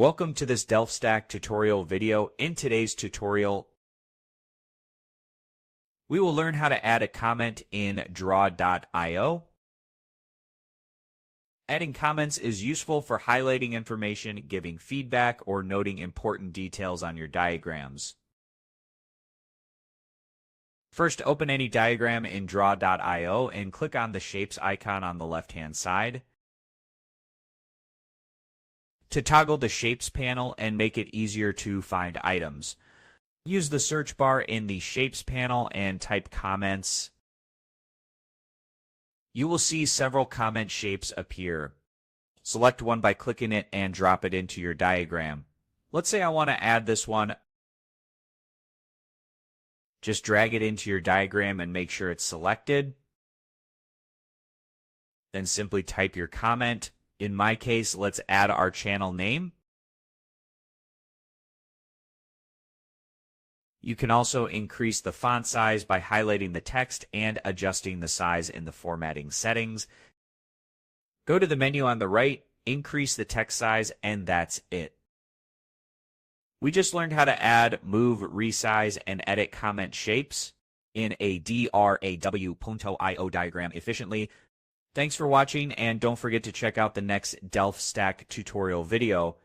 Welcome to this Delft Stack tutorial video. In today's tutorial, we will learn how to add a comment in draw.io. Adding comments is useful for highlighting information, giving feedback, or noting important details on your diagrams. First, open any diagram in draw.io and click on the shapes icon on the left-hand side. To toggle the Shapes panel and make it easier to find items, use the search bar in the Shapes panel and type comments. You will see several comment shapes appear. Select one by clicking it and drop it into your diagram. Let's say I want to add this one. Just drag it into your diagram and make sure it's selected. Then simply type your comment. In my case, let's add our channel name. You can also increase the font size by highlighting the text and adjusting the size in the formatting settings. Go to the menu on the right, increase the text size, and that's it. We just learned how to add, move, resize, and edit comment shapes in a draw.io diagram efficiently. Thanks for watching, and don't forget to check out the next Delft Stack tutorial video.